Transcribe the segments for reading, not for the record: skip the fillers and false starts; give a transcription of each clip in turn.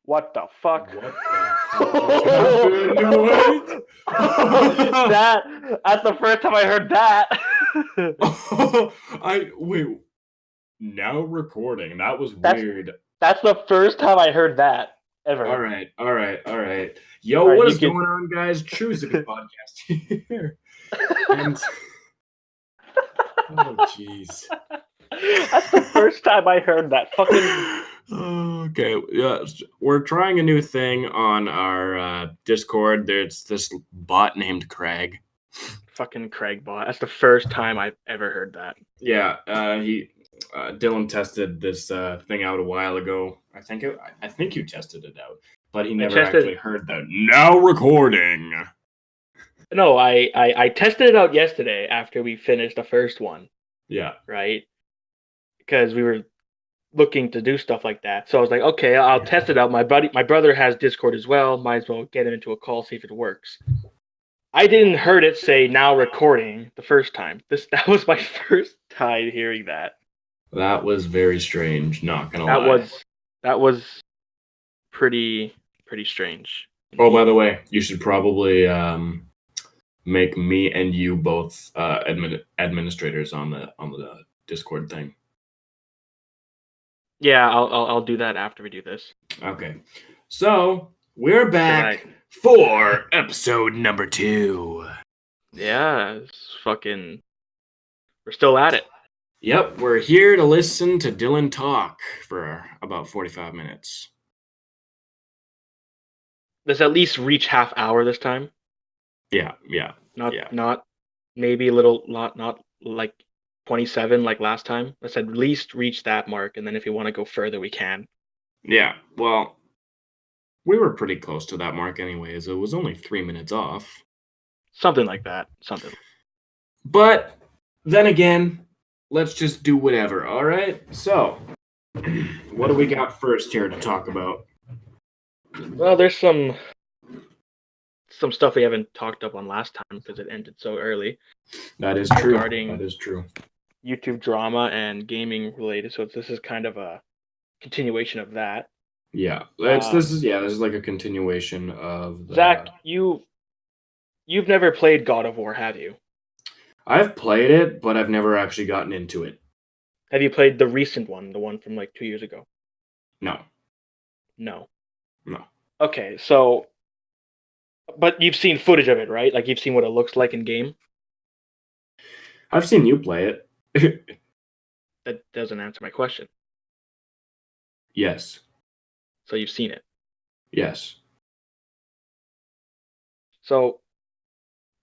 What the fuck? What the fuck just happened? What? That's the first time I heard that. Wait. Now recording. That was That's- weird. That's the first time I heard that ever. All right. Yo, All right, what you is can- going on, guys? TrueZippyPodcast here. And oh, jeez. That's the first time I heard that. Fucking. Okay, yeah, we're trying a new thing on our Discord. There's this bot named Craig. Fucking Craig bot. That's the first time I've ever heard that. Yeah, Dylan tested this thing out a while ago. I think you tested it out, but he never actually heard that. Now recording. No, I tested it out yesterday after we finished the first one. Yeah. Right? Because we were looking to do stuff like that. So I was like, okay, I'll test it out. My brother has Discord as well. Might as well get him into a call, see if it works. I didn't heard it say now recording the first time. That was my first time hearing that. That was very strange, not gonna lie. That was pretty strange. Oh, by the way, you should probably make me and you both administrators on the Discord thing. Yeah, I'll do that after we do this. Okay. So we're back for episode number 2. Yeah, we're still at it. Yep, we're here to listen to Dylan talk for about 45 minutes. Let's at least reach half hour this time. Yeah. Not maybe a little not like 27 like last time. Let's at least reach that mark, and then if you want to go further, we can. Yeah, well, we were pretty close to that mark anyways. It was only 3 minutes off. Something like that. Something. But then again, let's just do whatever, all right? So, what do we got first here to talk about? Well, there's some stuff we haven't talked up on last time because it ended so early. That is true. Regarding that is true. YouTube drama and gaming related, so this is kind of a continuation of that. Yeah, this is like a continuation of Zach, you've never played God of War, have you? I've played it, but I've never actually gotten into it. Have you played the recent one, the one from like 2 years ago? No. Okay, so, but you've seen footage of it, right? Like you've seen what it looks like in game? I've seen you play it. That doesn't answer my question. Yes. So you've seen it? Yes. So,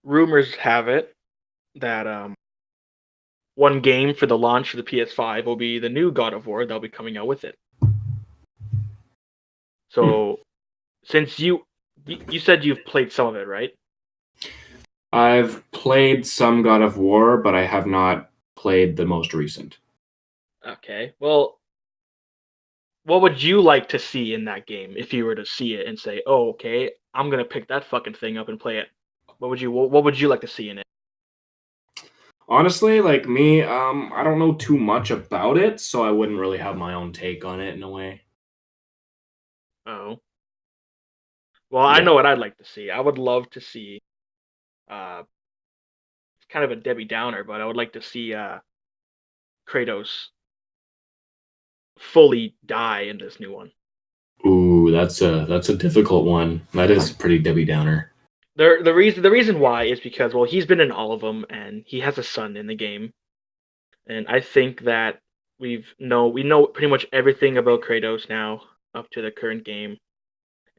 rumors have it that one game for the launch of the PS5 will be the new God of War. They'll be coming out with it. So, since you said you've played some of it, right? I've played some God of War, but I have not played the most recent. Okay. Well, what would you like to see in that game if you were to see it and say, "Oh, okay, I'm gonna pick that fucking thing up and play it"? What would you like to see in it? Honestly, like me, I don't know too much about it, so I wouldn't really have my own take on it in a way. Oh. Well, I know what I'd like to see. I would love to see it's kind of a Debbie Downer, but I would like to see Kratos fully die in this new one. Ooh, that's a difficult one. That is pretty Debbie Downer. The reason why is because, well, he's been in all of them, and he has a son in the game, and I think that we know pretty much everything about Kratos now up to the current game,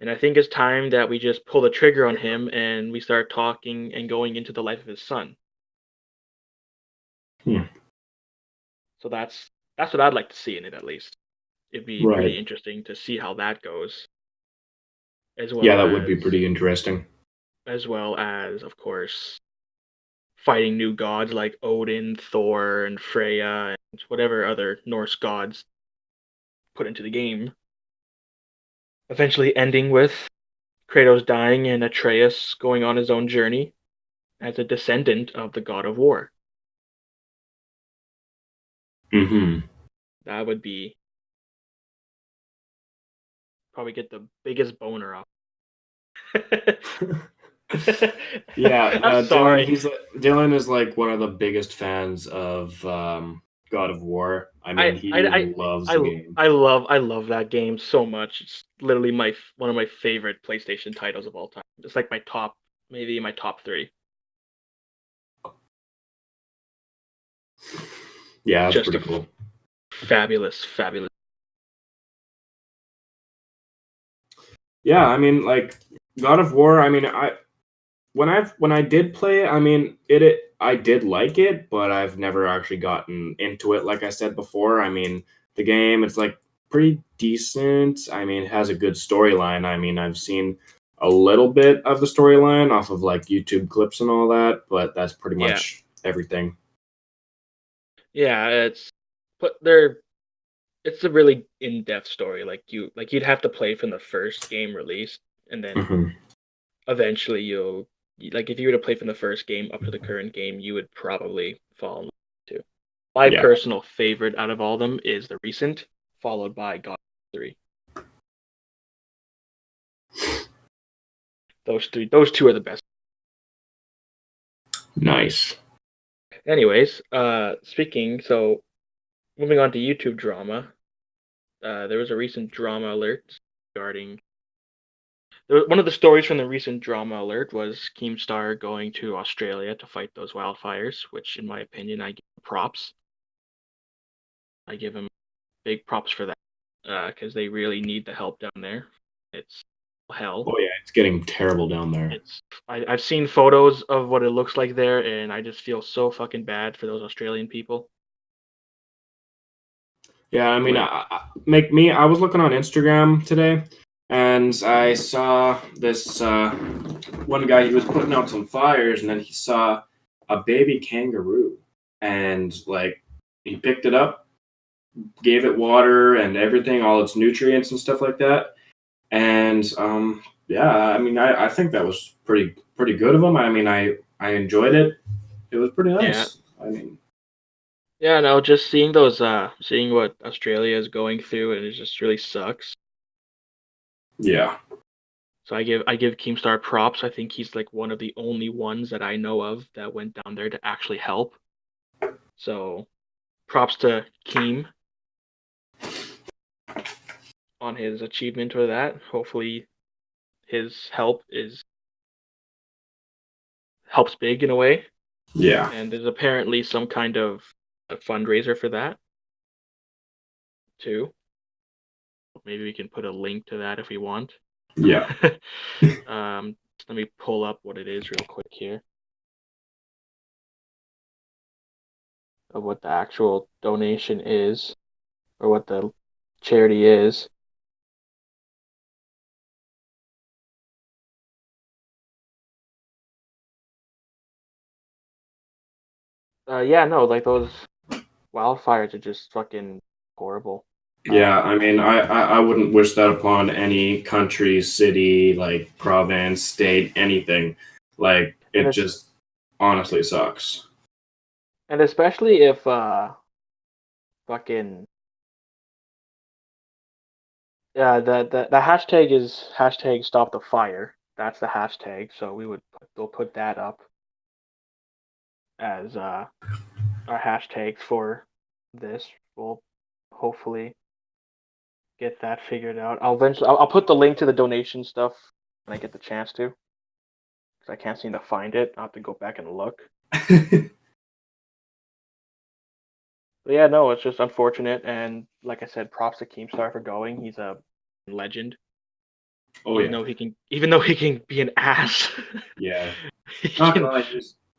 and I think it's time that we just pull the trigger on him and we start talking and going into the life of his son. So that's what I'd like to see in it, at least. It'd be pretty interesting to see how that goes. As well, yeah, that would be pretty interesting. As well as, of course, fighting new gods like Odin, Thor, and Freya, and whatever other Norse gods put into the game. Eventually ending with Kratos dying and Atreus going on his own journey as a descendant of the God of War. Mm-hmm. That would be probably get the biggest boner off. Yeah, I'm sorry. Dylan is like one of the biggest fans of God of War. I I mean, he I loves the I game. I love that game so much. It's literally one of my favorite PlayStation titles of all time. It's like maybe my top 3. Yeah, that's Just pretty a cool. fabulous. Yeah, I mean, like God of War. I mean, when I did play it, I mean, I did like it, but I've never actually gotten into it. Like I said before, I mean, the game it's like pretty decent. I mean, it has a good storyline. I mean, I've seen a little bit of the storyline off of like YouTube clips and all that, but that's pretty Yeah. much everything. Yeah, it's a really in-depth story. You'd have to play from the first game released, and then Hmm. eventually like if you were to play from the first game up to the current game, you would probably fall in love too. My Yeah, personal favorite out of all of them is the recent, followed by God 3. Those two are the best. nice. Anyways, so moving on to YouTube drama, there was a recent drama alert regarding. One of the stories from the recent drama alert was Keemstar going to Australia to fight those wildfires, which, in my opinion, I give props. I give him big props for that because they really need the help down there. It's hell. Oh yeah, it's getting terrible down there. I've seen photos of what it looks like there, and I just feel so fucking bad for those Australian people. Yeah, I mean, Like, I was looking on Instagram today, and I saw this one guy. He was putting out some fires, and then he saw a baby kangaroo, and like he picked it up, gave it water and everything, all its nutrients and stuff like that. And yeah, I mean, I think that was pretty good of him. I mean, I enjoyed it. It was pretty yeah, nice. I mean, yeah, no, just seeing what Australia is going through, and it just really sucks. yeah, So I give Keemstar props. I think he's like one of the only ones that I know of that went down there to actually help. So props to Keem on his achievement with that. Hopefully his helps big in a way. yeah, And there's apparently some kind of a fundraiser for that too. Maybe we can put a link to that if we want. yeah, Let me pull up what it is real quick here of what the actual donation is or what the charity is. Yeah, no, like those wildfires are just fucking horrible. yeah. I mean, I wouldn't wish that upon any country, city, like province, state, anything. Like And it it's just honestly sucks. and especially if fucking yeah, the hashtag is hashtag stop the fire. That's the hashtag. So they'll put that up as our hashtags for this. We'll hopefully get that figured out. I'll put the link to the donation stuff when I get the chance to, because I can't seem to find it. I'll have to go back and look. But yeah, no, it's just unfortunate. And like I said, props to Keemstar for going. He's a legend. Oh yeah, Even though he can be an ass, yeah. he Not can gonna lie,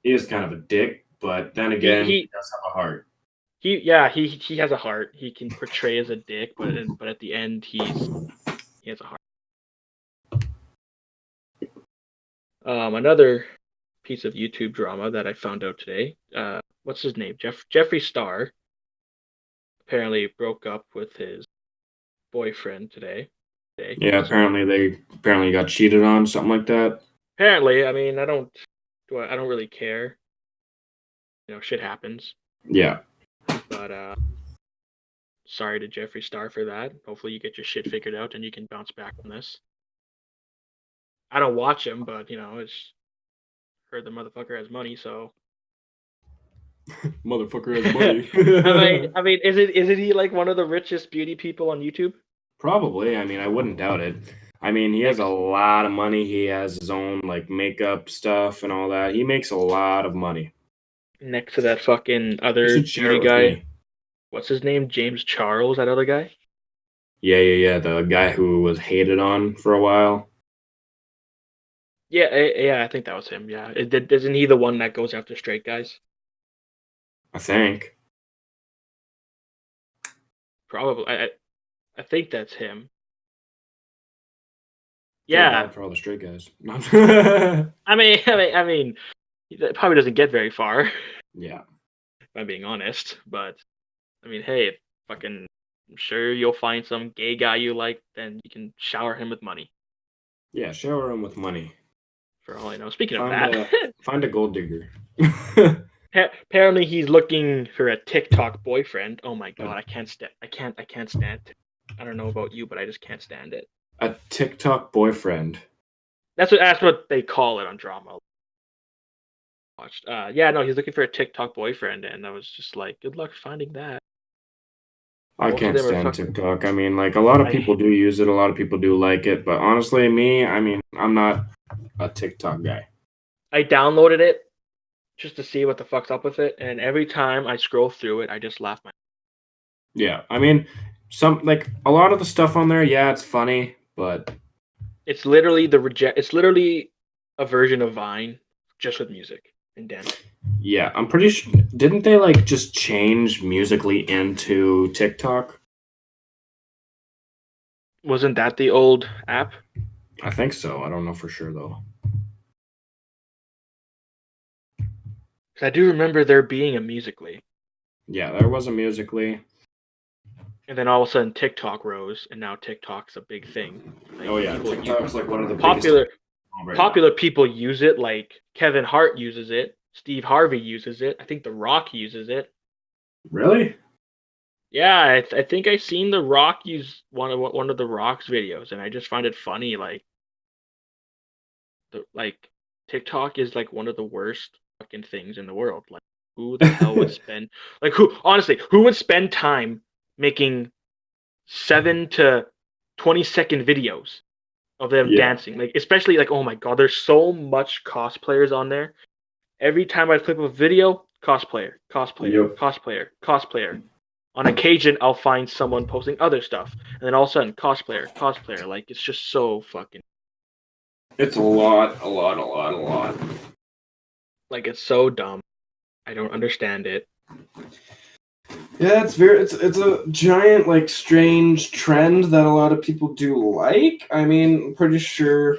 he is kind of a dick, but then he again, he he does have a heart. he has a heart. He can portray as a dick, but at the end he has a heart. Another piece of YouTube drama that I found out today. What's his name? Jeffree Star apparently broke up with his boyfriend today. Yeah, So apparently got cheated on, something like that. apparently, I mean, I don't really care. Shit happens. Yeah, But Sorry to Jeffree Star for that. Hopefully you get your shit figured out and you can bounce back from this. I don't watch him, but it's heard the motherfucker has money, so Motherfucker has money. isn't he like one of the richest beauty people on YouTube? Probably. I mean, I wouldn't doubt it. I mean, he has a Next, lot of money. He has his own like makeup stuff and all that. He makes a lot of money. next to that fucking You other should share beauty it with guy. me. What's his name? James Charles, that other guy? Yeah. The guy who was hated on for a while. Yeah, I think that was him. Yeah, isn't he the one that goes after straight guys? I think. Probably. I think that's him. Feel Yeah, bad for all the straight guys. I mean, that probably doesn't get very far, Yeah. if I'm being honest. But I mean, hey, fucking, I'm sure you'll find some gay guy you like, then you can shower him with money. Yeah, shower him with money. For all I know. Speaking of Find that, a find a gold digger. apparently he's looking for a TikTok boyfriend. Oh my a, god, I can't stand it. I don't know about you, but I just can't stand it. a TikTok boyfriend. That's what they call it on drama. Watched. Yeah, no, he's looking for a TikTok boyfriend, and I was just like, good luck finding that. I Most of can't them are stand fucking. TikTok. I mean, like a lot of people I do use it, a lot of people do like it, but honestly, me, I mean, I'm not a TikTok guy. I downloaded it just to see what the fuck's up with it, and every time I scroll through it, I just laugh my. Yeah, I mean, some like a lot of the stuff on there, yeah, it's funny, but It's literally the reject. It's literally a version of Vine, just with music and dancing. yeah, I'm pretty sure. Didn't they like just change musically into TikTok? Wasn't that the old app? I think so. I don't know for sure though. Because I do remember there being a Musically, Yeah, there was a musically. and then all of a sudden TikTok rose, and now TikTok's a big thing. Like Oh yeah, people use TikTok's like one of the biggest popular right now. popular people use it. Like Kevin Hart uses it, Steve Harvey uses it. I think The Rock uses it. Really? Yeah, I think I seen The Rock use one of The Rock's videos, and I just find it funny. Like TikTok is like one of the worst fucking things in the world. Like who the hell would spend who would spend time making 7 to 20-second videos of them Yeah. dancing? Like especially like oh my god, there's so much cosplayers on there. Every time I flip a video, cosplayer, cosplayer, Yep. cosplayer, cosplayer. On occasion, I'll find someone posting other stuff, and then all of a sudden, cosplayer, cosplayer. Like it's just so fucking. It's a lot. Like it's so dumb. I don't understand it. Yeah, it's a giant like strange trend that a lot of people do like. I mean, I'm pretty sure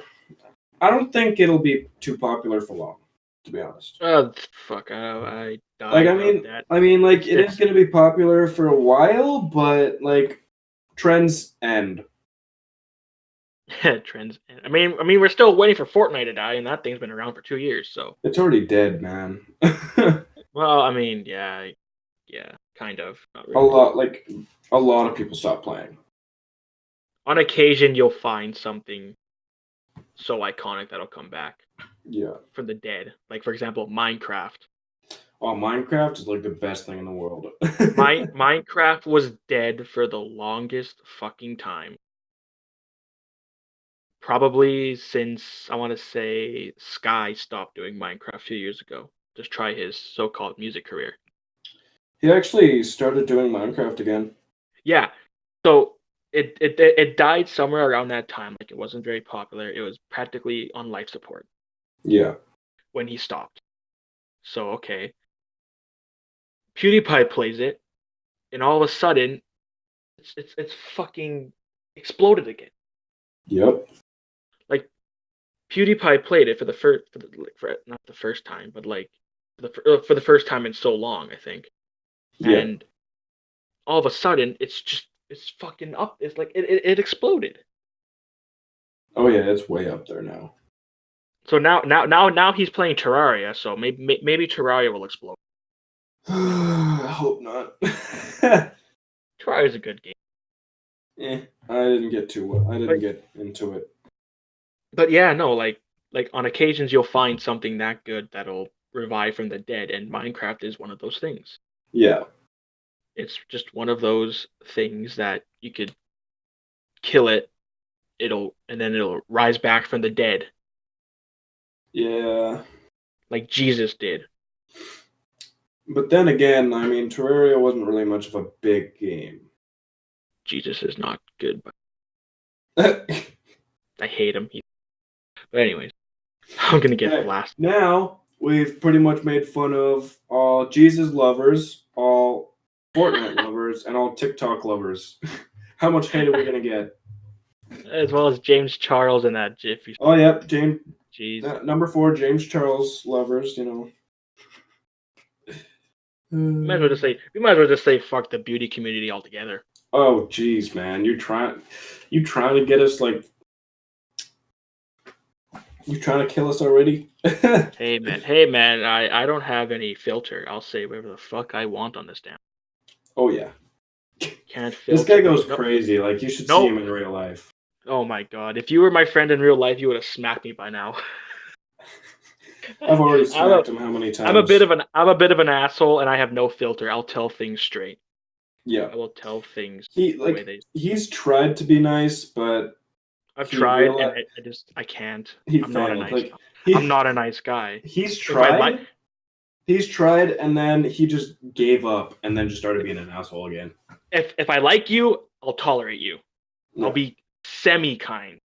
I don't think it'll be too popular for long, to be honest. Fuck. I Like doubt that. I mean like it is It's going to be popular for a while, but like trends end. trends. I mean, we're still waiting for Fortnite to die, and that thing's been around for 2 years. So, It's already dead, man. well, I mean, yeah, kind of, not a really. lot like a lot of people stop playing. On occasion, you'll find something so iconic that'll come back Yeah. from the dead. Like for example, Minecraft. Oh, Minecraft is like the best thing in the world. Minecraft was dead for the longest fucking time. Probably since I want to say Sky stopped doing Minecraft a few years ago. Just try his so-called music career. He actually started doing Minecraft again. Yeah. So it died somewhere around that time. Like it wasn't very popular. It was practically on life support Yeah. when he stopped. So okay. PewDiePie plays it, and all of a sudden it's fucking exploded again. Yep. Like PewDiePie played it for the first, for not the first time, but like for the first time in so long, I think. Yeah. And all of a sudden, it's fucking up. It's like it exploded. Oh yeah, it's way up there now. So now he's playing Terraria. So maybe Terraria will explode. I hope not. Fire is a good game. I didn't get into it. But yeah, no, like on occasions you'll find something that good that'll revive from the dead, and Minecraft is one of those things. Yeah. It's just one of those things that you could kill it, and then it'll rise back from the dead. Yeah. Like Jesus did. But then again, I mean, Terraria wasn't really much of a big game. Jesus is not good, but Okay. I hate him. But anyways, I'm gonna get blasted. Now we've pretty much made fun of all Jesus lovers, all Fortnite lovers, and all TikTok lovers. How much hate are we gonna get? As well as James Charles and that GIF. Oh, yep, James. Jeez. Number 4, James Charles lovers. You know. We might as well just say fuck the beauty community altogether. Oh, jeez, man, you trying to get us like. You trying to kill us already? Hey man, I don't have any filter. I'll say whatever the fuck I want on this damn. Oh yeah. Can't filter. This guy goes crazy. Like, you should see him in real life. Oh my god. If you were my friend in real life, you would have smacked me by now. I've already smacked him how many times? I'm a bit of an asshole, and I have no filter. I'll tell things straight. Yeah. I will tell things the way they. He's tried to be nice, but I've tried, and I can't. I'm not a nice. I'm not a nice guy. He's tried. He's tried, and then he just gave up, and then just started being an asshole again. If I like you, I'll tolerate you. Yeah. I'll be semi-kind.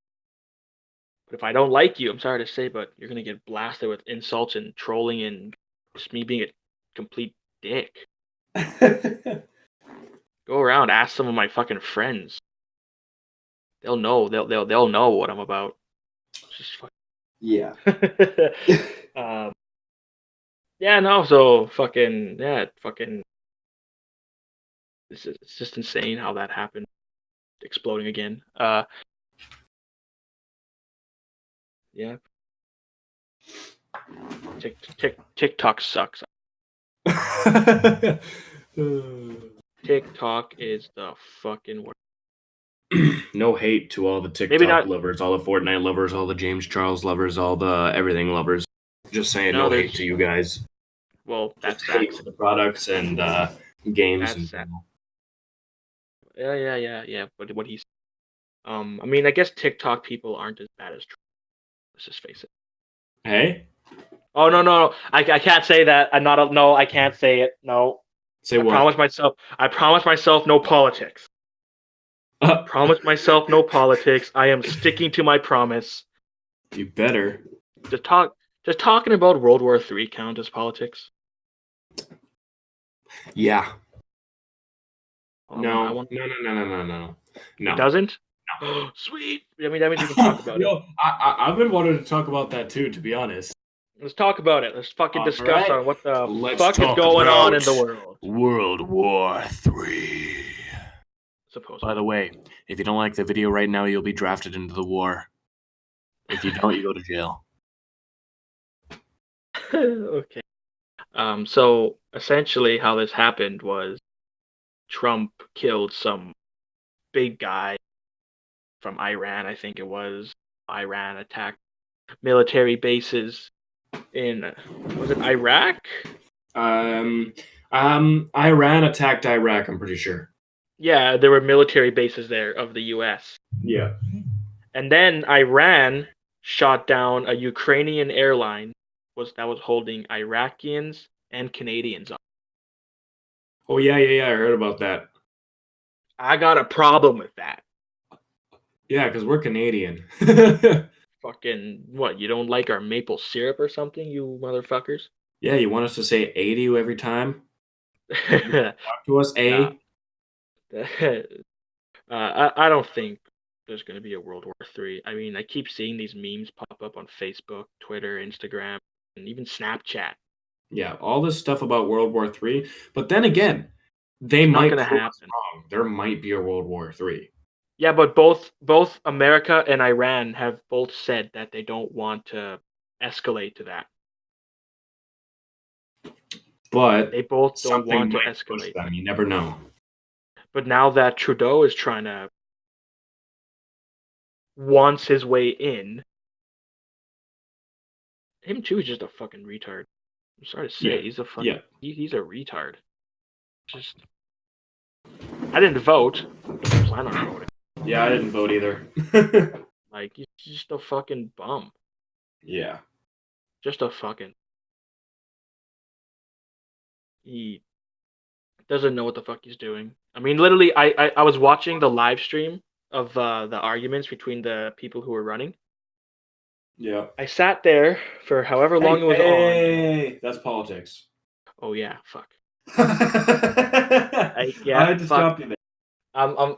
But if I don't like you, I'm sorry to say, but you're gonna get blasted with insults and trolling and just me being a complete dick. Go around, ask some of my fucking friends. They'll know. They'll know what I'm about. Just fucking. Yeah. Yeah. No. So fucking. It's just insane how that happened. Exploding again. Yeah. TikTok sucks. TikTok is the fucking worst. No hate to all the TikTok lovers, all the Fortnite lovers, all the James Charles lovers, all the everything lovers. Just saying, no hate to you guys. Well, that's hate to the products and games. That's sad. Yeah. But what he's, I mean, I guess TikTok people aren't as bad as Trump. Let's just face it. Hey. Oh no! I can't say that. No, I can't say it. No. Say what? I promise myself no politics. Promise myself no politics. I am sticking to my promise. You better. Just talking about World War III count as politics? Yeah. No. It doesn't? No. Sweet. I mean, that means we can talk about it. I've been wanting to talk about that too, to be honest. Let's talk about it. Let's fucking discuss on what the fuck is going on in the world. World War III. Supposedly. By the way, if you don't like the video right now, you'll be drafted into the war. If you don't, you go to jail. Okay. So essentially how this happened was Trump killed some big guy from Iran, I think it was. Iran attacked military bases in, was it Iraq? Iran attacked Iraq, I'm pretty sure. Yeah, there were military bases there of the US. Yeah. And then Iran shot down a Ukrainian airline that was holding Iraqians and Canadians on. Oh yeah, I heard about that. I got a problem with that. Yeah, because we're Canadian. Fucking what? You don't like our maple syrup or something, you motherfuckers? Yeah, you want us to say A to you every time? Talk to us, A. I don't think there's going to be a World War III. I mean, I keep seeing these memes pop up on Facebook, Twitter, Instagram, and even Snapchat. Yeah, all this stuff about World War III. But then again, they might prove us wrong. There might be a World War III. Yeah, but both America and Iran have both said that they don't want to escalate to that. But they both don't want to escalate. You never know. But now that Trudeau is wants his way in, him too is just a fucking retard. I'm sorry to Yeah. say, he's a Yeah. he's a retard. Just, I didn't vote. Don't plan on voting. Yeah, I didn't vote either. Like, he's just a fucking bum. Yeah. Just a fucking. He doesn't know what the fuck he's doing. I mean, literally, I was watching the live stream of the arguments between the people who were running. Yeah. I sat there for however long it was on. Hey, that's politics. Oh yeah, fuck. I Yeah, had to fuck. stop you there.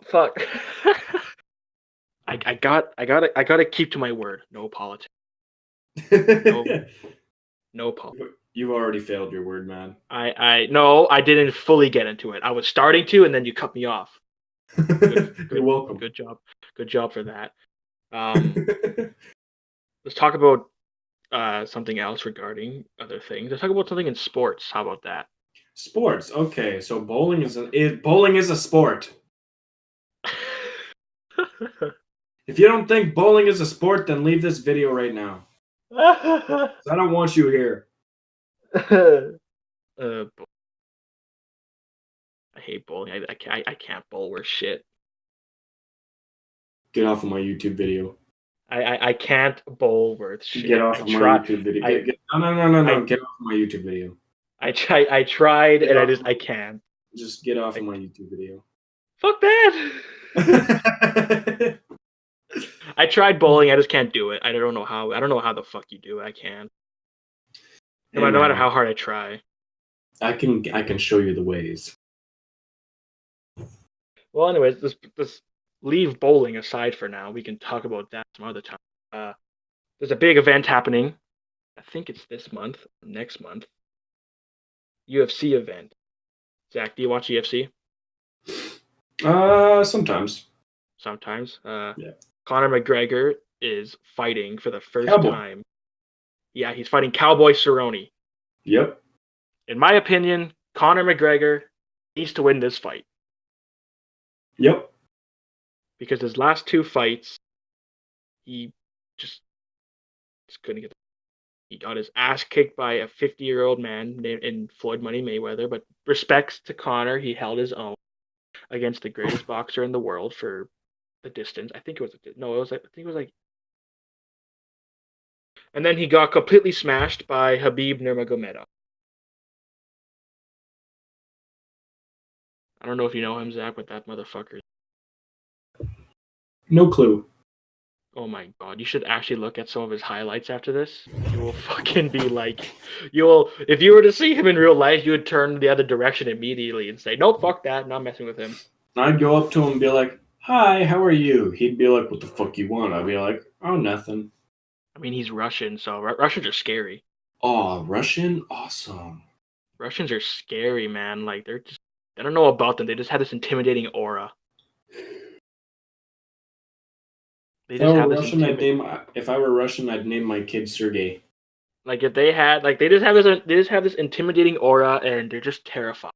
Fuck. I gotta keep to my word. No politics. No, no politics. You've already failed your word, man. No, I didn't fully get into it. I was starting to, and then you cut me off. You're welcome. Good job. Good job for that. Let's talk about something else regarding other things. Let's talk about something in sports. How about that? Sports. Okay, so bowling is a sport. If you don't think bowling is a sport, then leave this video right now. I don't want you here. I hate bowling. I can't bowl worth shit. Get off of my YouTube video. I can't bowl worth shit. Get off of my YouTube video. No. Get off of my YouTube video. I tried, and I can't. Just get off of my YouTube video. Fuck that. I tried bowling. I just can't do it. I don't know how. I don't know how the fuck you do it. I can't. No matter how hard I try. I can show you the ways. Well, anyways, let's leave bowling aside for now. We can talk about that some other time. There's a big event happening. I think it's this month, next month. UFC event. Zach, do you watch UFC? Sometimes. Sometimes. Yeah. Conor McGregor is fighting for the first time. Yeah, he's fighting Cowboy Cerrone. Yep. In my opinion, Conor McGregor needs to win this fight. Yep. Because his last two fights, he just couldn't get. He got his ass kicked by a 50-year-old man in Floyd Money Mayweather. But respects to Conor, he held his own against the greatest boxer in the world for the distance. I think it was like. And then he got completely smashed by Khabib Nurmagomedov. I don't know if you know him, Zach, but that motherfucker. No clue. Oh my god, you should actually look at some of his highlights after this. You will fucking be like, if you were to see him in real life, you would turn the other direction immediately and say, nope, fuck that, not messing with him. I'd go up to him and be like, hi, how are you? He'd be like, what the fuck you want? I'd be like, oh, nothing. I mean, he's Russian, so Russians are scary. Oh, Russian? Awesome. Russians are scary, man. Like, I don't know about them. They just have this intimidating aura. If I were Russian, I'd name my kid Sergey. Like, if they had, like, they just have this intimidating aura, and they're just terrifying.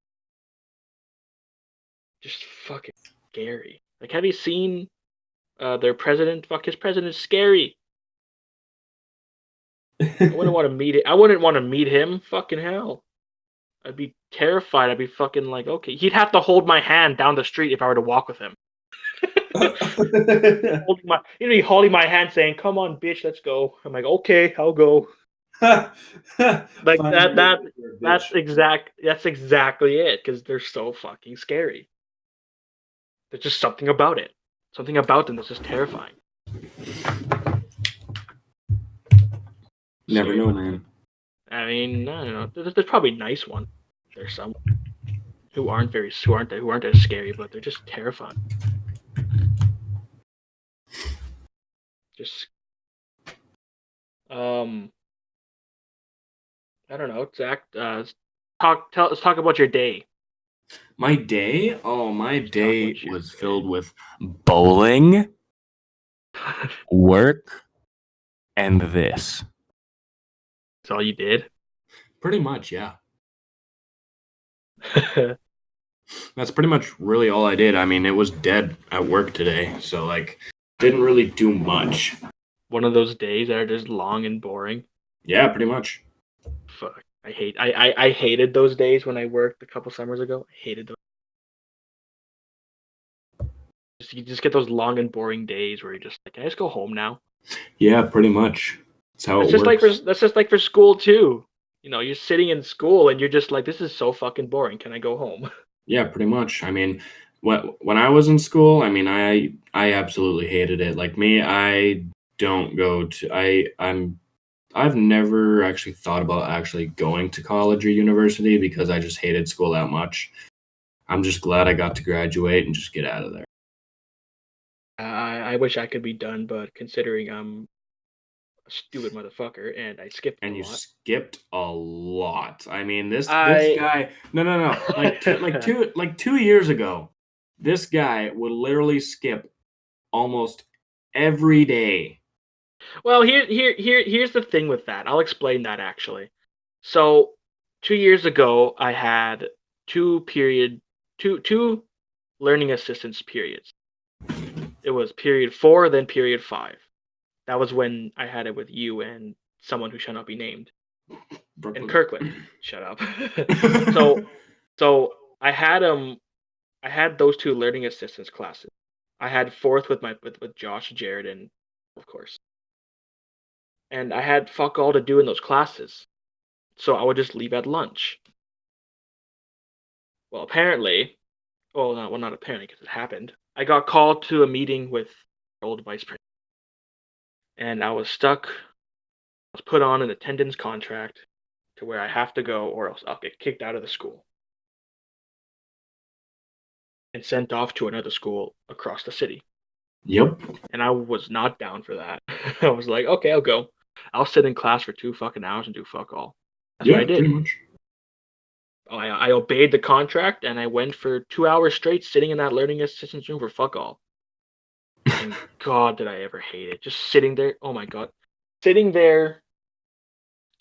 Just fucking scary. Like, have you seen their president? Fuck, his president is scary. I wouldn't want to meet it. I wouldn't want to meet him. Fucking hell. I'd be terrified. I'd be fucking like, okay. He'd have to hold my hand down the street if I were to walk with him. Holding my hand saying, come on, bitch, let's go. I'm like, okay, I'll go. Like that's exactly it, because they're so fucking scary. There's just something about it. Something about them that's just terrifying. Never know, man. I mean, I don't know. There's probably nice ones. There's some who aren't as scary, but they're just terrifying. Just I don't know, Zach. Let's talk about your day. My day? Oh, my day was filled with bowling, work, and this. That's all you did? Pretty much, yeah. That's pretty much really all I did. I mean, it was dead at work today, so like, didn't really do much. One of those days that are just long and boring. Yeah, pretty much. Fuck. I hated those days when I worked a couple summers ago. I hated those. You just get those long and boring days where you're just like, can I just go home now? Yeah, pretty much. That's how it works. That's just like for school too. You know, you're sitting in school and you're just like, this is so fucking boring. Can I go home? Yeah, pretty much. I mean, when I was in school, I mean, I absolutely hated it. Like me, I don't go to I've never actually thought about actually going to college or university because I just hated school that much. I'm just glad I got to graduate and just get out of there. I wish I could be done, but considering I'm a stupid motherfucker and I skipped a And you lot, skipped a lot. I mean, this I guy, no. Like 2 years ago, this guy would literally skip almost every day. well, here's the thing with that. I'll explain that actually. So 2 years ago, I had two learning assistance periods. It was period 4, then period 5. That was when I had it with you and someone who shall not be named. And Brooklyn. Kirkland. Shut up. so so I had those two learning assistance classes. I had fourth with with Josh, Jared, and of course. And I had fuck all to do in those classes. So I would just leave at lunch. Well, apparently, not apparently because it happened. I got called to a meeting with our old vice principal, and I was stuck. I was put on an attendance contract to where I have to go, or else I'll get kicked out of the school and sent off to another school across the city. Yep. And I was not down for that. I was like, okay, I'll go. I'll sit in class for 2 fucking hours and do fuck all. That's what I Yeah, did. pretty much. I obeyed the contract and I went for 2 hours straight sitting in that learning assistance room for fuck all. And God, did I ever hate it. Just sitting there. Oh my God. Sitting there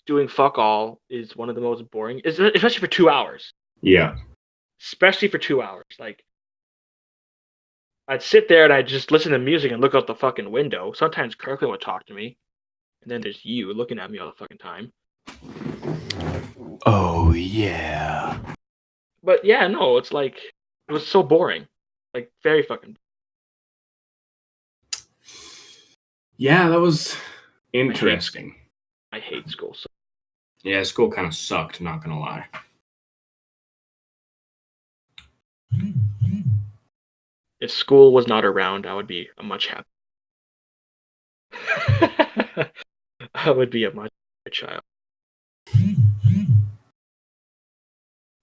doing fuck all is one of the most boring, especially for 2 hours. Yeah. Especially for 2 hours. Like, I'd sit there and I'd just listen to music and look out the fucking window. Sometimes Kirkland would talk to me. And then there's you looking at me all the fucking time. Oh, yeah. But yeah, no, it's like, it was so boring. Like, very fucking. Yeah, that was interesting. I hate school. So. Yeah, school kind of sucked, not gonna lie. If school was not around, I would be a much happier. I would be a much happier child.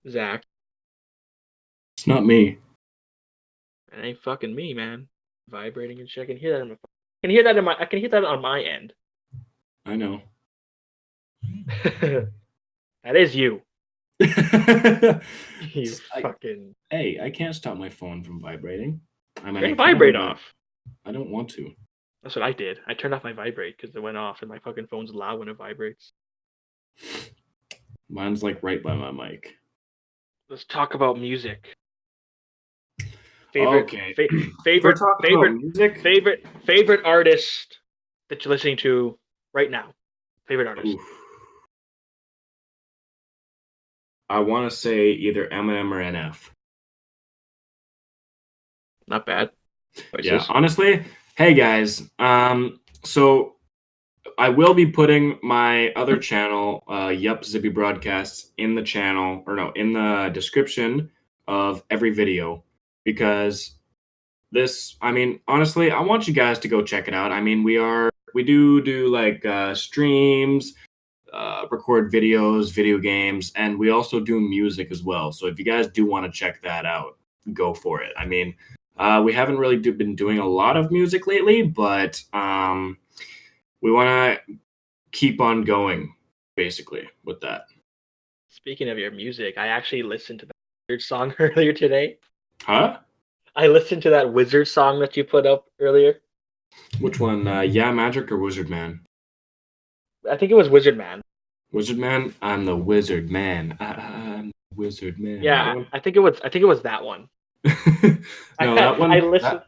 Zach, It's not me. it ain't fucking me, man. Vibrating and shit. I can hear that in my. I can hear that in my. I can hear that on my end. I know. That is you. You fucking. Hey, I can't stop my phone from vibrating. I mean, Turn the vibrate off. I don't want to. That's what I did. I turned off my vibrate because it went off, and my fucking phone's loud when it vibrates. Mine's like right by my mic. Let's talk about music. Okay. Favorite music? favorite artist that you're listening to right now. Favorite artist. Oof. I want to say either Eminem or NF. Not bad. Yeah, honestly, hey guys. So I will be putting my other channel, TrueZippyPodcast, in the description of every video because honestly, I want you guys to go check it out. I mean, we do like streams, record videos, video games, and we also do music as well. So if you guys do want to check that out, go for it. I mean, we haven't really been doing a lot of music lately, but we want to keep on going, basically, with that. Speaking of your music, I actually listened to that Wizard song earlier today. Huh? I listened to that Wizard song that you put up earlier. Which one? Yeah, Magic or Wizard Man? I think it was Wizard Man. Wizard Man? I'm the Wizard Man. I'm Wizard Man. That Yeah, one? I think it was. I think it was that one. No, that I one. listened.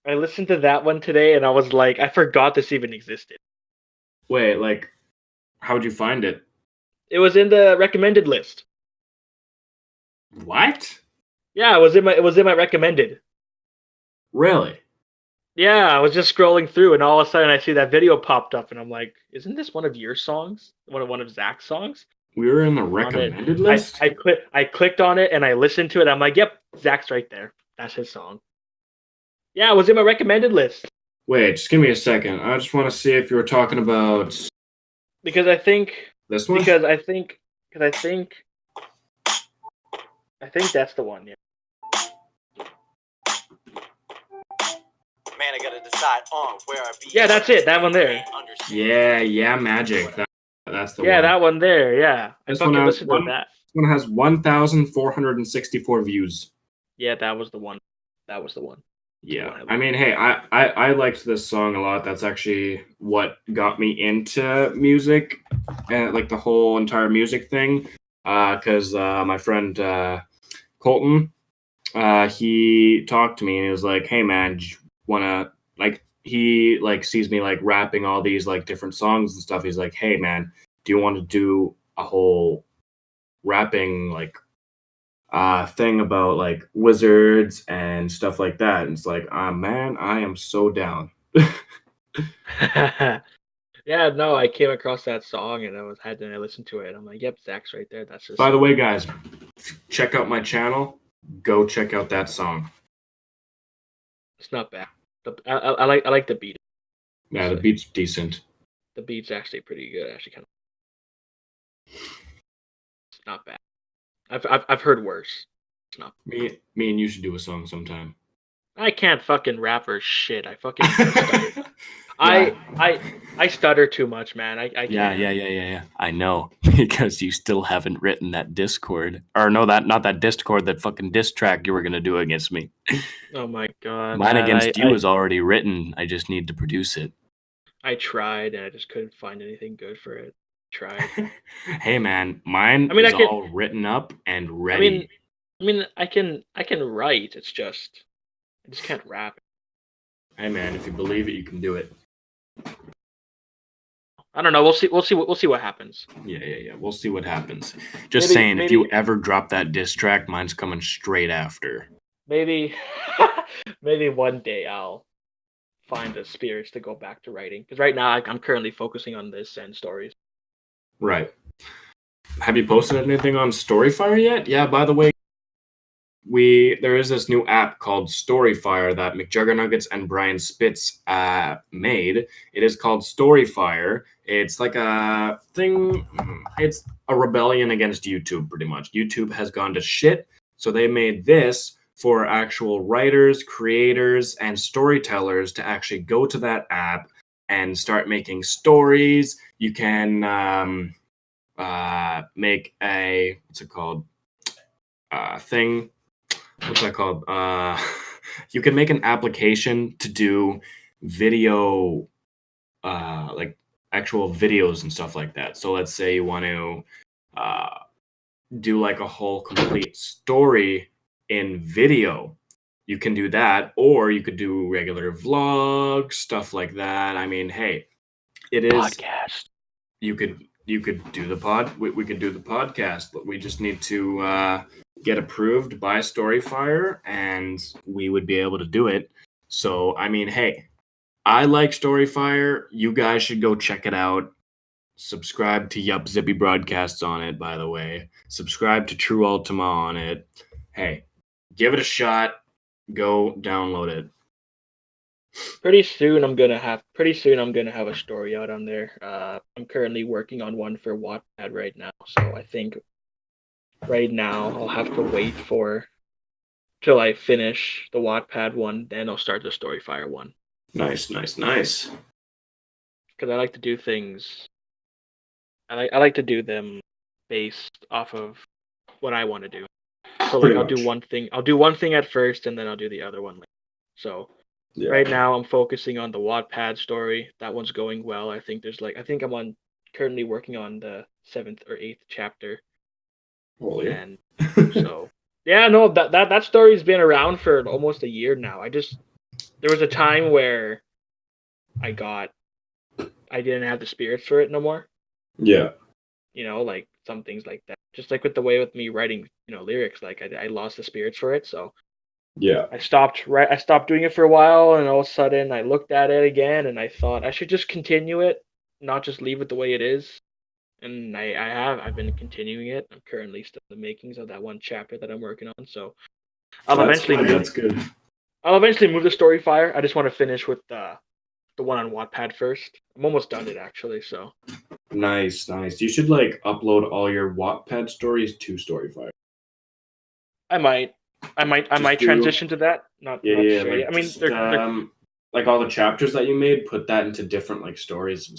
I listened to that one today, and I was like, I forgot this even existed. Wait, like, how'd you find it? It was in the recommended list. What? Yeah, it was in my recommended. Really? Yeah, I was just scrolling through, and all of a sudden I see that video popped up, and I'm like, isn't this one of your songs? One of Zach's songs? We were in the On it, recommended I list? I clicked on it and I listened to it. I'm like, yep, Zach's right there. That's his song. Yeah, it was in my recommended list Wait, just give me a second. I just want to see if you were talking about because I think this one. because I think because I think that's the one. Yeah. Man, I gotta decide on where I be. Yeah, that's it. That one there. Yeah, Magic. That's the Yeah, one. that one there. Yeah, I This one fucking has listened to one. that. This one has 1,464 views. Yeah, that was the one. That was the one. Yeah, One I mean, hey, I liked this song a lot. That's actually what got me into music, and like the whole entire music thing. Because my friend Colton, he talked to me and he was like, "Hey, man, do you wanna like?" He like sees me like rapping all these like different songs and stuff. He's like, "Hey, man, do you want to do a whole rapping like thing about like wizards and stuff like that?" And it's like, man, I am so down. Yeah, no, I came across that song and I listened to it. I'm like, yep, Zach's right there. That's his By the song. way, guys, check out my channel. Go check out that song. It's not bad. I like the beat. Yeah, the beat's decent. The beat's actually pretty good. Actually, kind of. It's not bad. I've heard worse. It's not. Me and you should do a song sometime. I can't fucking rap or shit. I fucking stutter. Yeah. I stutter too much, man. I can't. Yeah. I know because you still haven't written that Discord, or no, that not that Discord, that fucking diss track you were gonna do against me. Oh my god, Mine man. against you is already written. I just need to produce it. I tried and I just couldn't find anything good for it. Tried. Hey, man, mine I mean, I is can. all written up and I mean, ready. I can write. It's just I just can't rap. Hey, man, if you believe it, you can do it. I don't know. We'll see what happens. Yeah. We'll see what happens. Just Maybe saying, if you maybe ever drop that diss track, mine's coming straight after. maybe maybe one day I'll find the spirits to go back to writing. Because right now I'm currently focusing on this and stories. Right. Have you posted anything on Storyfire yet? Yeah, by the way, there is this new app called Storyfire that McJuggernuggets and Brian Spitz made. It is called Storyfire. It's like a thing. It's a rebellion against YouTube, pretty much. YouTube has gone to shit, so they made this for actual writers, creators, and storytellers to actually go to that app and start making stories. You can make a what's it called thing. What's that called? You can make an application to do video, like actual videos and stuff like that. So let's say you want to uh, do like a whole complete story in video. You can do that, or you could do regular vlogs, stuff like that. I mean, hey, it is. Podcast. You could do the pod. We could do the podcast, but we just need to get approved by Storyfire, and we would be able to do it. So, I mean, hey, I like Storyfire. You guys should go check it out. Subscribe to Yup Zippy Broadcasts on it, by the way. Subscribe to True Ultima on it. Hey, give it a shot. Go download it. Pretty soon I'm gonna have a story out on there. I'm currently working on one for Wattpad right now, so I think right now I'll have to wait for till I finish the Wattpad one, then I'll start the Storyfire one. Nice. Because I like to do things. I like to do them based off of what I want to do. So like Pretty I'll do much. one thing. I'll do one thing at first, and then I'll do the other one later. So Yeah. right now I'm focusing on the Wattpad story. That one's going well. I think I'm currently working on the 7th or 8th chapter. Holy. And so yeah, no, that story's been around for almost a year now. There was a time where I didn't have the spirits for it no more. Yeah. Like some things like that. Just like with the way with me writing, lyrics, like I lost the spirits for it, so Yeah. I stopped doing it for a while, and all of a sudden I looked at it again and I thought I should just continue it, not just leave it the way it is. And I've been continuing it. I'm currently still in the makings of that one chapter that I'm working on, so I'll That's eventually good. move That's good. I'll eventually move to Storyfire. I just want to finish with the one on Wattpad first. I'm almost done it actually, so Nice, nice. You should like upload all your Wattpad stories to Storyfire. I might I Just might do, transition to that. Not yeah, sure yet. like I mean, just they're like all the chapters that you made, put that into different like stories, and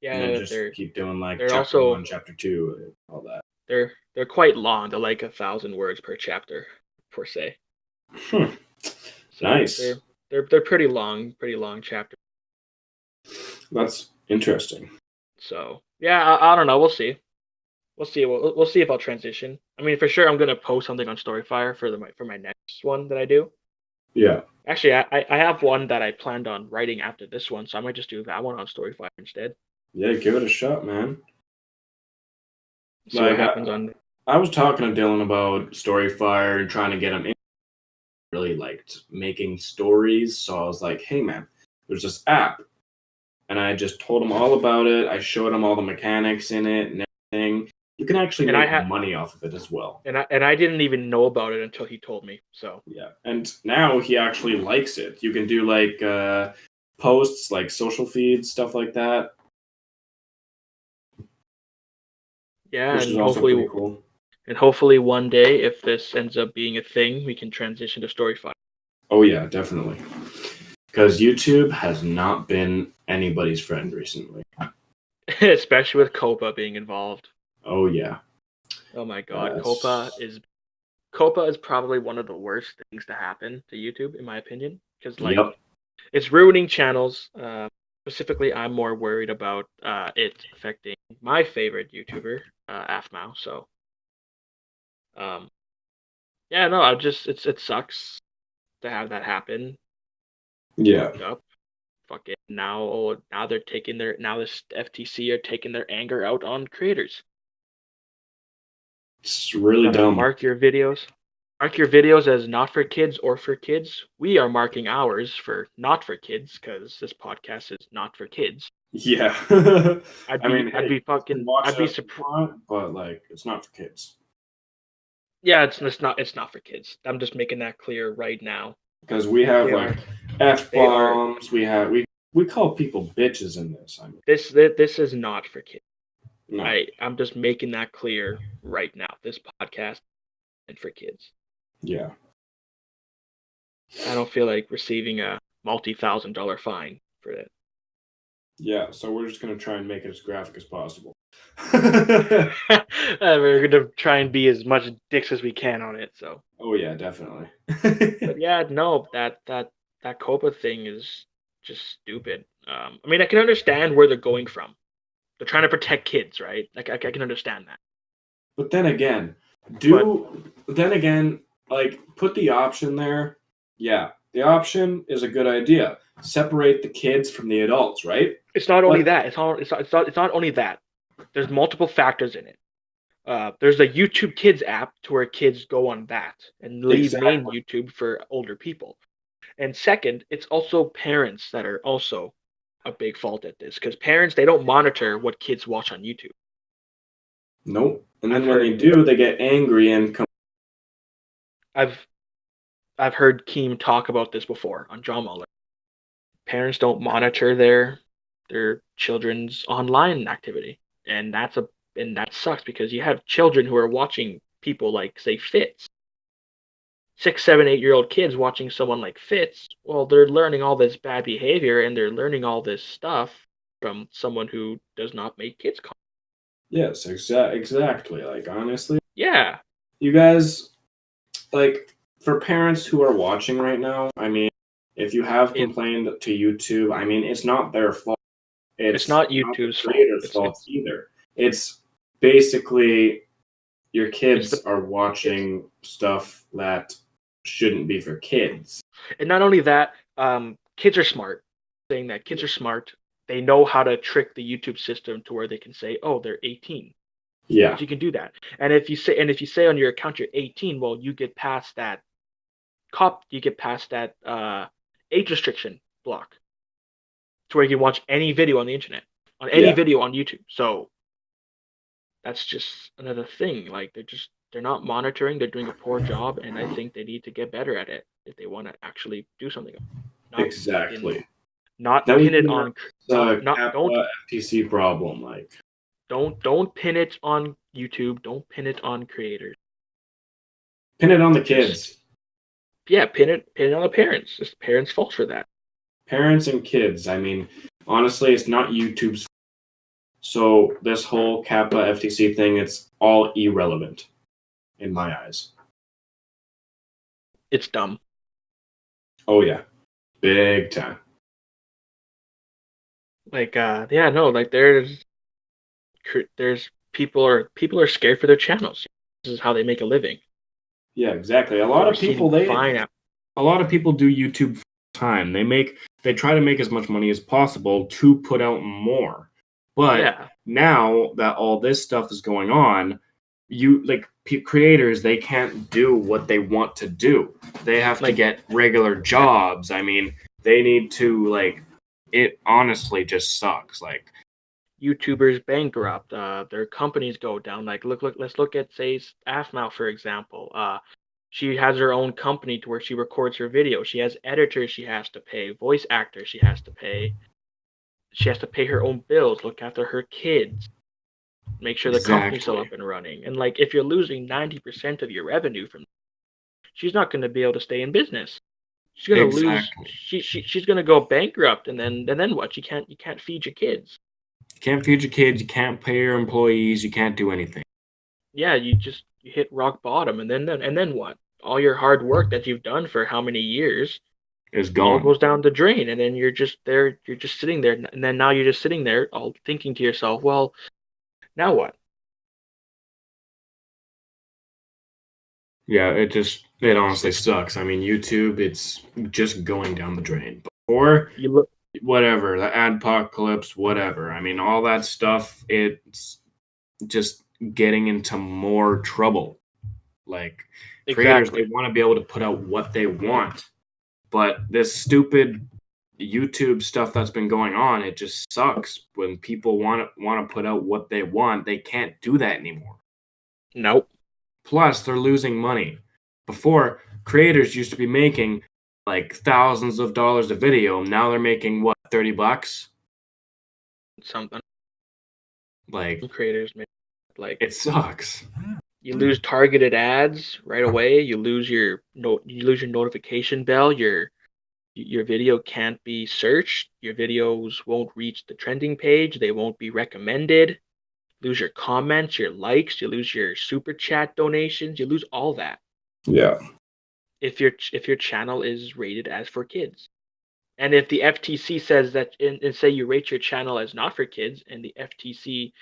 then yeah, just keep doing like they're chapter also 1, chapter 2, and all that. they're quite long. They're like 1,000 words per chapter, per se. Hmm. So Nice. they're pretty long chapters. That's interesting. So yeah, I don't know. We'll see. We'll see. We'll see if I'll transition. I mean, for sure, I'm gonna post something on Storyfire for my next one that I do. Yeah. Actually, I have one that I planned on writing after this one, so I might just do that one on Storyfire instead. Yeah, give it a shot, man. See what Like happens on. I was talking to Dylan about Storyfire and trying to get him in. Really liked making stories, so I was like, "Hey, man, there's this app," and I just told him all about it. I showed him all the mechanics in it and everything. You can actually And I make had money off of it as well. and I didn't even know about it until he told me. So Yeah, and now he actually likes it. You can do like posts, like social feeds, stuff like that, yeah, which is also pretty cool. and hopefully one day, if this ends up being a thing, we can transition to Storyfire. Oh yeah, definitely. Because YouTube has not been anybody's friend recently. Especially with Copa being involved. Oh yeah. Oh my God, That's... Copa is probably one of the worst things to happen to YouTube, in my opinion, because like Yep. it's ruining channels. Specifically, I'm more worried about it affecting my favorite YouTuber, Afmao. So, um, yeah, no, it sucks to have that happen. Yeah. Fucked up. Fuck it. Now they're taking their now this FTC are taking their anger out on creators. It's really Gotta dumb. mark your videos. Mark your videos as not for kids or for kids. We are marking ours for not for kids because this podcast is not for kids. Yeah. I mean, I'd hey, be you can fucking watch I'd it be if you surprised. want, but like, it's not for kids. Yeah, it's not for kids. I'm just making that clear right now. Because we have They like are f they are bombs. We call people bitches in this. I mean, this is not for kids. no. I'm just making that clear right now. This podcast is for kids. Yeah. I don't feel like receiving a multi-$1,000 fine for it. Yeah. So we're just gonna try and make it as graphic as possible. We're gonna try and be as much dicks as we can on it. So, Oh yeah, definitely. but yeah, no, that Copa thing is just stupid. I mean, I can understand where they're going from. They're trying to protect kids, right? Like I can understand that. But then again, But like put the option there. Yeah, the option is a good idea. Separate the kids from the adults, right? it's not only But that. It's not only that. There's multiple factors in it. There's a YouTube Kids app to where kids go on that and leave main exactly. YouTube for older people. And second, it's also parents that are also a big fault at this because parents they don't monitor what kids watch on YouTube. Nope. And I've then when they heard do, they get angry and come. I've I've heard Keem talk about this before on John Muller. Parents don't monitor their children's online activity, and that sucks because you have children who are watching people like say Fitz, 6, 7, 8-year-old kids watching someone like Fitz. Well, they're learning all this bad behavior and they're learning all this stuff from someone who does not make kids content. Yes, exactly. Like honestly, Yeah, you guys, like for parents who are watching right now, I mean, if you have it complained to YouTube, I mean, it's not their fault. it's It's not not the YouTube's fault. creator's fault either. It's basically your kids are watching stuff that shouldn't be for kids. And not only that, kids are smart. Saying that kids are smart, they know how to trick the YouTube system to where they can say, "Oh, they're 18." Yeah, You can do that. And if you say on your account you're 18, well, you get past that age restriction block to where you can watch any video on the internet, on any yeah, video on YouTube. So that's just another thing. Like they're not monitoring. They're doing a poor job, and I think they need to get better at it if they want to actually do something. Not fucking exactly. not Then we pin it can on have not Kappa FTC problem. Like, don't pin it on YouTube. Don't pin it on creators. pin it on the Just kids. yeah, pin it on the parents. It's the parents' fault for that. Parents and kids. I mean, honestly, it's not YouTube's. So this whole Kappa FTC thing, it's all irrelevant in my eyes. It's dumb. Oh yeah, big time. Like yeah, no, like there's people are scared for their channels. This is how they make a living. Yeah, exactly. A They lot were of people receiving fine. a lot of people do YouTube full time. They try to make as much money as possible to put out more. But Yeah, now that all this stuff is going on, creators, they can't do what they want to do. They have to like get regular jobs. I mean, they need to it honestly just sucks. Like, YouTubers bankrupt. Their companies go down. Like look, let's look at say Afmau for example. She has her own company to where she records her videos. She has editors she has to pay, voice actors she has to pay. She has to pay her own bills, look after her kids, make sure the company's still exactly. up and running. And like if you're losing 90% of your revenue from, she's not going to be able to stay in business. She's going to lose. Exactly. She's going to go bankrupt, and then what? You can't feed your kids. You can't feed your kids, you can't pay your employees, you can't do anything. Yeah, you hit rock bottom, and then what? All your hard work that you've done for how many years It's all gone. goes down the drain, and then you're just there. You're just sitting there, and then now you're just sitting there, all thinking to yourself, well, now what? Yeah, it honestly It's sucks. I mean, YouTube, it's just going down the drain. Or you look whatever, the adpocalypse, whatever. I mean, all that stuff, it's just getting into more trouble. Like, creators, they exactly. want to be able to put out what they want. But this stupid YouTube stuff that's been going on, it just sucks. When people want to put out what they want, they can't do that anymore. Nope. Plus, they're losing money. Before, creators used to be making like thousands of dollars a video. Now they're making what, $30? Something Like, creators make like it sucks. you lose targeted ads right away. You lose your notification bell. Your video can't be searched. Your videos won't reach the trending page. They won't be recommended. Lose your comments, your likes. You lose your super chat donations. You lose all that Yeah. if your channel is rated as for kids. And if the FTC says that, and say you rate your channel as not for kids, and the FTC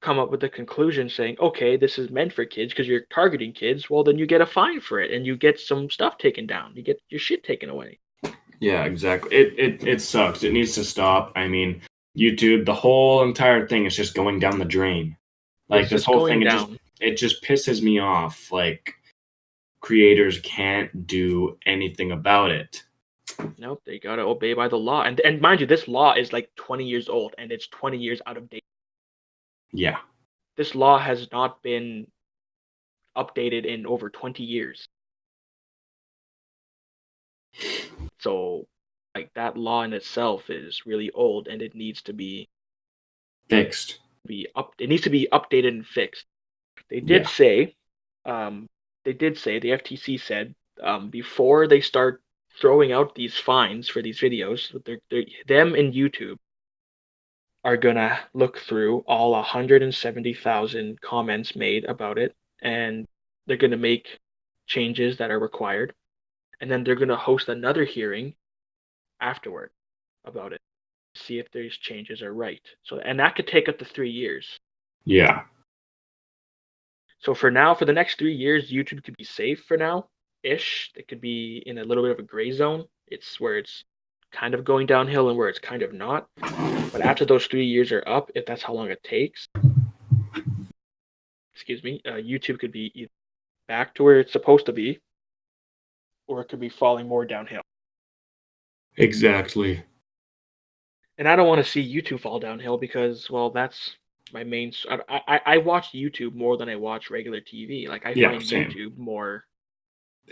come up with the conclusion saying, okay, this is meant for kids because you're targeting kids, well, then you get a fine for it and you get some stuff taken down. You get your shit taken away. Yeah, exactly. It sucks. It needs to stop. I mean, YouTube, the whole entire thing is just going down the drain. Like, this It's whole going thing, down. it just pisses me off. Like, creators can't do anything about it. Nope, they gotta obey by the law. And mind you, this law is like 20 years old and it's 20 years out of date. Yeah. This law has not been updated in over 20 years. So like that law in itself is really old and it needs to Fixed. it needs to be updated and fixed. They did Yeah. say, the FTC said, before they start throwing out these fines for these videos, them and YouTube are gonna look through all 170,000 comments made about it, and they're gonna make changes that are required, and then they're gonna host another hearing afterward about it, see if these changes are right. So, and that could take up to 3 years. Yeah. So for now, for the next 3 years, YouTube could be safe for now, ish. It could be in a little bit of a gray zone. It's where it's kind of going downhill and where it's kind of not. But after those 3 years are up, if that's how long it takes, YouTube could be either back to where it's supposed to be, or it could be falling more downhill. Exactly. And I don't want to see YouTube fall downhill because, well, that's my main. I watch YouTube more than I watch regular TV. Like I find same. YouTube more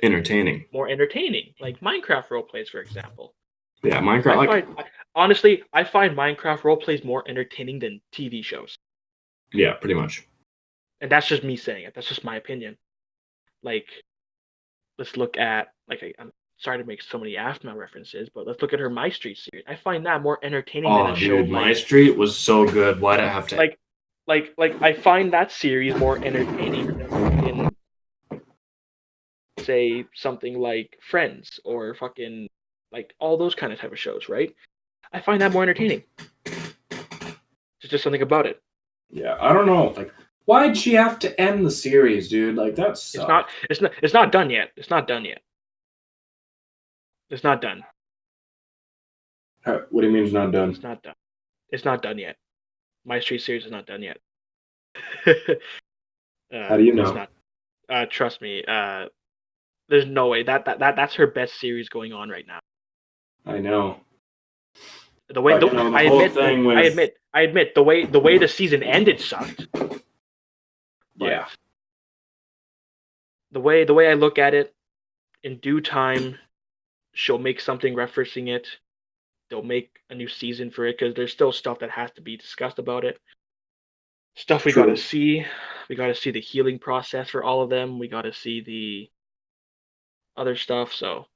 Entertaining. entertaining. Like Minecraft roleplays, for example. Yeah, Minecraft. Honestly, I find Minecraft roleplays more entertaining than TV shows. Yeah, pretty much. And that's just me saying it. That's just my opinion. Like, let's look at I'm sorry to make so many Aphmau references, but let's look at her My Street series. I find that more entertaining than a show like My Street was so good. Why'd I have to? Like I find that series more entertaining than say something like Friends or fucking like all those kind of type of shows, right? I find that more entertaining. There's just something about it. Yeah, I don't know. Like, why'd she have to end the series, dude? Like, that's it's not done yet. It's not done yet. It's not done. What do you mean it's not done? It's not done. It's not done yet. My Street series is not done yet. How do you know? It's not. Trust me. There's no way that's her best series going on right now. I know. I admit the way the season ended sucked. Yeah. The way I look at it, in due time, she'll make something referencing it. They'll make a new season for it because there's still stuff that has to be discussed about it. Stuff we gotta see. We gotta see the healing process for all of them. We gotta see the other stuff. So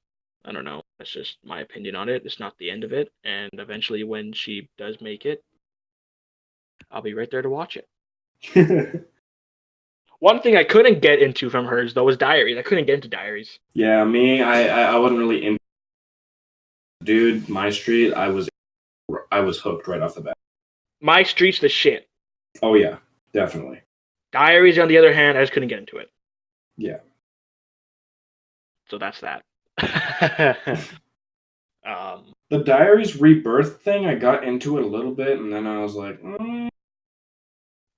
I don't know. That's just my opinion on it. It's not the end of it. And eventually when she does make it, I'll be right there to watch it. One thing I couldn't get into from hers though was Diaries. I couldn't get into Diaries. Yeah, me, I wasn't really in. Dude, My Street, I was hooked right off the bat. My Street's the shit. Oh yeah, definitely. Diaries, on the other hand, I just couldn't get into it. Yeah. So that's that. The Diaries rebirth thing, I got into it a little bit, and then I was like,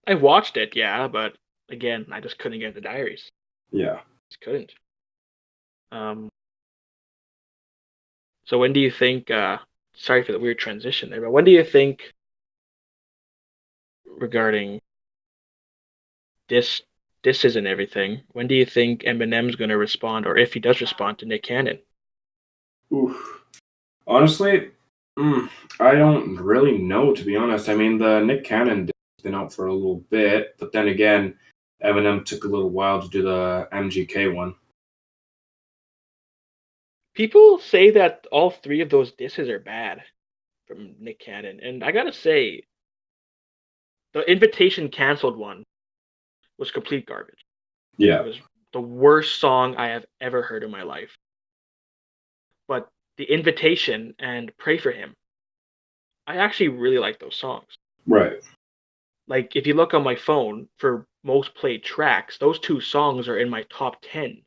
I watched it, yeah, but again, I just couldn't get into Diaries. Yeah. Just couldn't. So when do you think, sorry for the weird transition there, but when do you think, regarding this isn't everything, when do you think Eminem's going to respond, or if he does respond to Nick Cannon? Oof. Honestly, I don't really know, to be honest. I mean, the Nick Cannon has been out for a little bit, but then again, Eminem took a little while to do the MGK one. People say that all 3 of those disses are bad from Nick Cannon, and I gotta say, the Invitation Cancelled one was complete garbage. Yeah. It was the worst song I have ever heard in my life. But The Invitation and Pray for Him, I actually really like those songs. Right. Like, if you look on my phone for most played tracks, those 2 songs are in my top 10.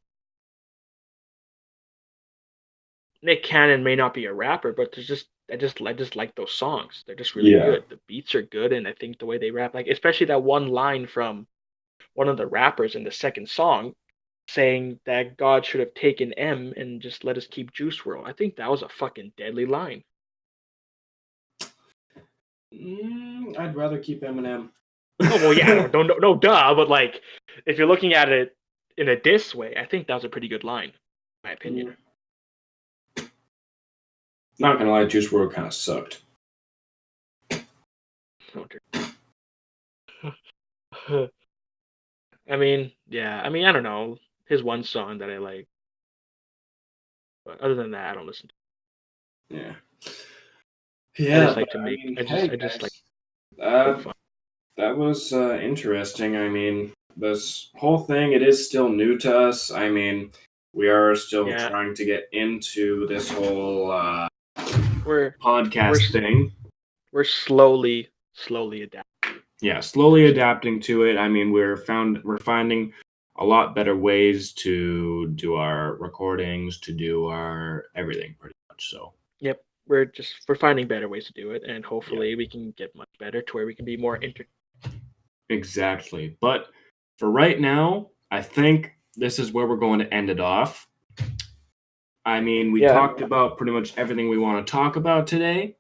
Nick Cannon may not be a rapper, but I just like those songs. They're just really good. The beats are good, and I think the way they rap, like especially that one line from one of the rappers in the second song, saying that God should have taken M and just let us keep Juice WRLD. I think that was a fucking deadly line. I'd rather keep Eminem. Oh well, yeah, no, duh. But like, if you're looking at it in a diss way, I think that was a pretty good line, in my opinion. Not gonna lie, Juice WRLD kind of sucked. I mean, yeah. I mean, I don't know. His one song that I like. But other than that, I don't listen to it. Yeah. Yeah. I just like to make. I just like. That was interesting. I mean, this whole thing, it is still new to us. I mean, we are still trying to get into this whole podcast thing. We're slowly adapting. slowly adapting to it. I mean, we're finding a lot better ways to do our recordings, to do our everything pretty much. So Yep, we're finding better ways to do it, and hopefully we can get much better to where we can be more exactly. But for right now, I think this is where we're going to end it off. I mean, we talked about pretty much everything we want to talk about today.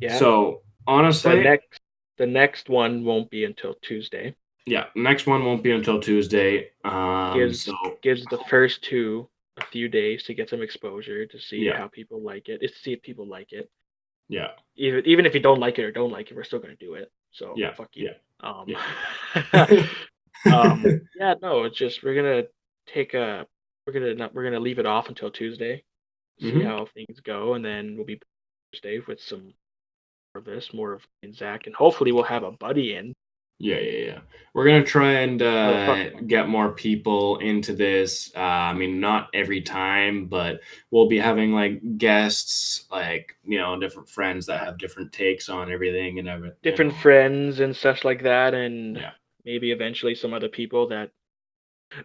Yeah. So honestly, the next one won't be until Tuesday. Yeah, next one won't be until Tuesday. Gives the first two a few days to get some exposure to see how people like it. It's to see if people like it. Yeah. Even if you don't like it or don't like it, we're still gonna do it. So fuck you. No, it's just we're gonna leave it off until Tuesday, see how things go, and then we'll be Thursday with some more of Zach, and hopefully we'll have a buddy in. Yeah. We're gonna try and get more people into this. I mean, not every time, but we'll be having like guests, like different friends that have different takes on everything and everything. Different friends and such like that, and maybe eventually some other people that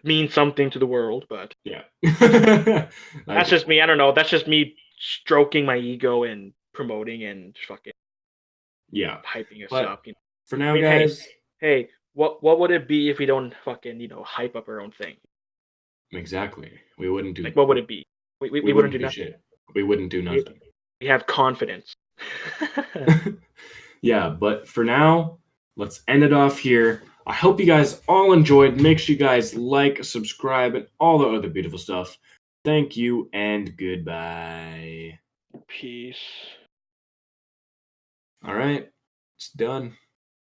mean something to the world. But that's just me. I don't know. That's just me stroking my ego and promoting and fucking hyping us up. For now, guys. Hey, what would it be if we don't fucking hype up our own thing? Exactly. We wouldn't do. Like, what would it be? We wouldn't do nothing. Shit. We wouldn't do nothing. We have confidence. Yeah, but for now, let's end it off here. I hope you guys all enjoyed. Make sure you guys like, subscribe, and all the other beautiful stuff. Thank you and goodbye. Peace. All right, it's done.